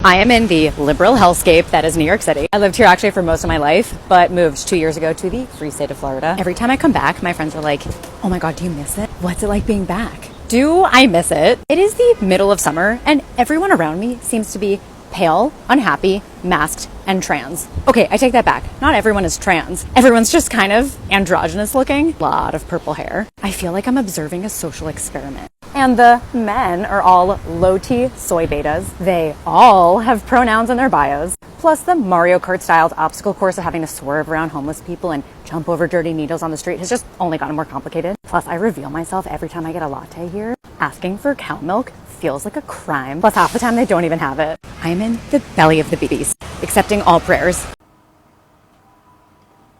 I am in the liberal hellscape that is New York City. I lived here actually for most of my life, but moved 2 years ago to the free state of Florida. Every time I come back, my friends are like, oh my God, do you miss it? What's it like being back? Do I miss it? It is the middle of summer and everyone around me seems to be pale, unhappy, masked, and trans. Okay, I take that back. Not everyone is trans. Everyone's just kind of androgynous looking. A lot of purple hair. I feel like I'm observing a social experiment. And the men are all low-T soy betas. They all have pronouns in their bios. Plus the Mario Kart styled obstacle course of having to swerve around homeless people and jump over dirty needles on the street has just only gotten more complicated. Plus I reveal myself every time I get a latte here. Asking for cow milk feels like a crime. Plus half the time they don't even have it. I am in the belly of the beast, accepting all prayers.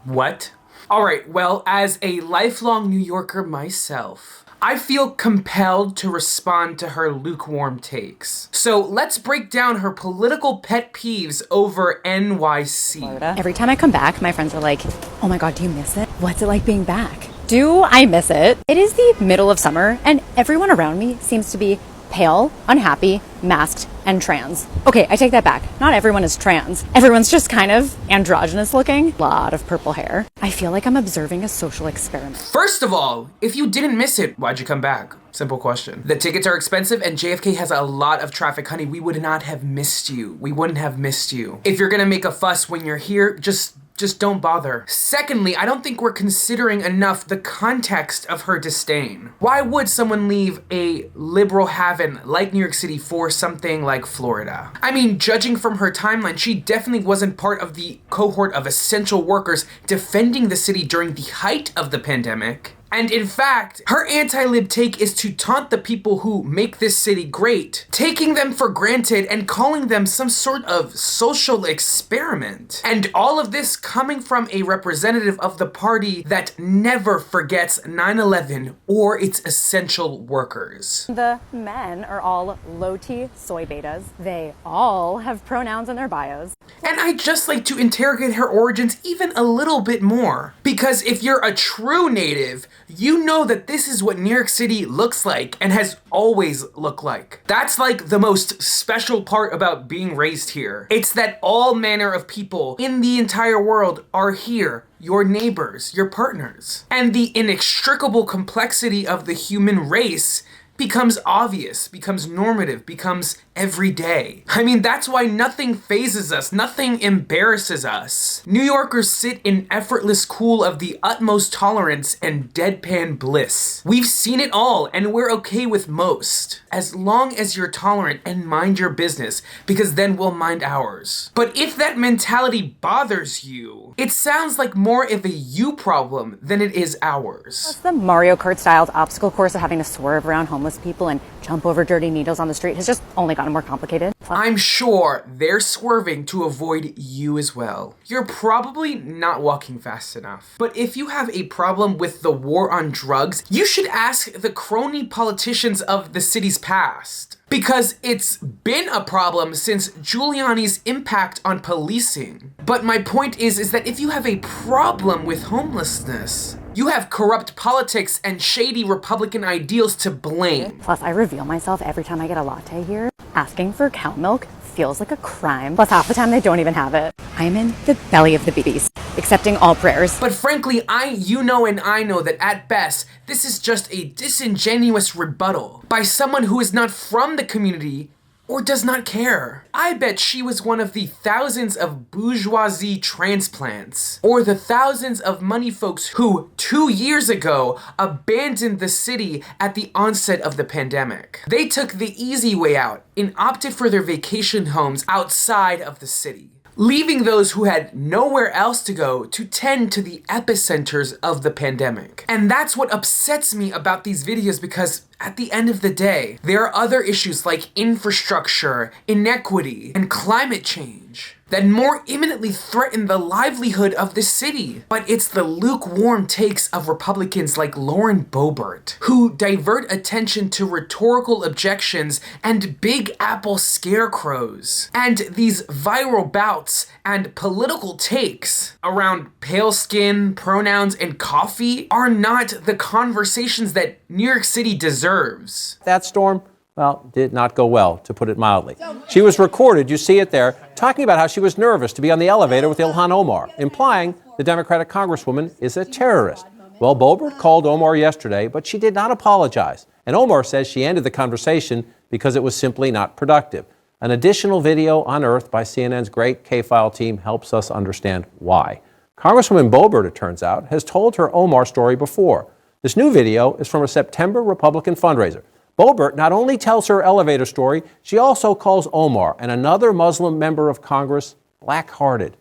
What? Alright, well, as a lifelong New Yorker myself, I feel compelled to respond to her lukewarm takes. So let's break down her political pet peeves over NYC. Florida. Every time I come back, my friends are like, oh my God, do you miss it? What's it like being back? Do I miss it? It is the middle of summer and everyone around me seems to be pale, unhappy, masked, and trans. Okay, I take that back. Not everyone is trans. Everyone's just kind of androgynous looking. A lot of purple hair. I feel like I'm observing a social experiment. First of all, if you didn't miss it, why'd you come back? Simple question. The tickets are expensive and JFK has a lot of traffic, honey. We would not have missed you. We wouldn't have missed you. If you're gonna make a fuss when you're here, just don't bother. Secondly, I don't think we're considering enough the context of her disdain. Why would someone leave a liberal haven like New York City for something like Florida? I mean, judging from her timeline, she definitely wasn't part of the cohort of essential workers defending the city during the height of the pandemic. And in fact, her anti-lib take is to taunt the people who make this city great, taking them for granted and calling them some sort of social experiment. And all of this coming from a representative of the party that never forgets 9/11 or its essential workers. The men are all low-T soy betas. They all have pronouns in their bios. And I'd just like to interrogate her origins even a little bit more. Because if you're a true native, you know that this is what New York City looks like and has always looked like. That's like the most special part about being raised here. It's that all manner of people in the entire world are here. Your neighbors, your partners. And the inextricable complexity of the human race becomes obvious, becomes normative, becomes everyday. I mean, that's why nothing phases us, nothing embarrasses us. New Yorkers sit in effortless cool of the utmost tolerance and deadpan bliss. We've seen it all, and we're okay with most. As long as you're tolerant and mind your business, because then we'll mind ours. But if that mentality bothers you, it sounds like more of a you problem than it is ours. Plus the Mario Kart styled obstacle course of having to swerve around homeless people and jump over dirty needles on the street has just only gotten more complicated. I'm sure they're swerving to avoid you as well. You're probably not walking fast enough. But if you have a problem with the war on drugs, you should ask the crony politicians of the city's past. Because it's been a problem since Giuliani's impact on policing. But my point is that if you have a problem with homelessness, you have corrupt politics and shady Republican ideals to blame. Plus, I reveal myself every time I get a latte here. Asking for cow milk feels like a crime. Plus, half the time they don't even have it. I am in the belly of the beast, accepting all prayers. But frankly, you know and I know that at best, this is just a disingenuous rebuttal by someone who is not from the community or does not care. I bet she was one of the thousands of bourgeoisie transplants, or the thousands of money folks who 2 years ago abandoned the city at the onset of the pandemic. They took the easy way out and opted for their vacation homes outside of the city, leaving those who had nowhere else to go to tend to the epicenters of the pandemic. And that's what upsets me about these videos, because at the end of the day, there are other issues like infrastructure, inequity, and climate change that more imminently threaten the livelihood of the city. But it's the lukewarm takes of Republicans like Lauren Boebert who divert attention to rhetorical objections and Big Apple scarecrows. And these viral bouts and political takes around pale skin, pronouns, and coffee are not the conversations that New York City deserves. That storm well, did not go well, to put it mildly. She was recorded, you see it there, talking about how she was nervous to be on the elevator with Ilhan Omar, implying the Democratic Congresswoman is a terrorist. Well, Boebert called Omar yesterday, but she did not apologize. And Omar says she ended the conversation because it was simply not productive. An additional video unearthed by CNN's great K-File team helps us understand why. Congresswoman Boebert, it turns out, has told her Omar story before. This new video is from a September Republican fundraiser. Boebert not only tells her elevator story, she also calls Omar and another Muslim member of Congress black-hearted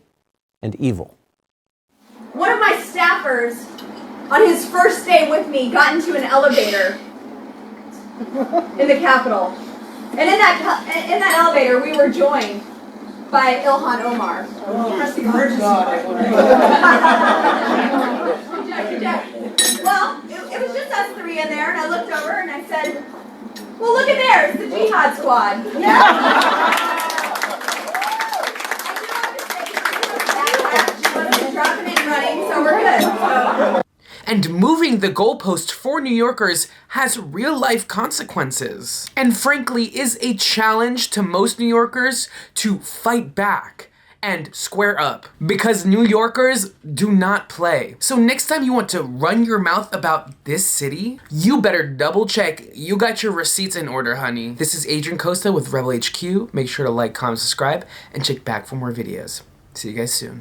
and evil. One of my staffers, on his first day with me, got into an elevator in the Capitol. And in that elevator, we were joined by Ilhan Omar. Well, it was just us three in there, and I looked over and I said, well, look at there, it's the Jihad Squad. She wasn't dropping and running, so we're good. And moving the goalpost for New Yorkers has real-life consequences. And frankly, is a challenge to most New Yorkers to fight back and square up. Because New Yorkers do not play. So next time you want to run your mouth about this city, you better double check you got your receipts in order, honey. This is Adrian Costa with Rebel HQ. Make sure to like, comment, subscribe, and check back for more videos. See you guys soon.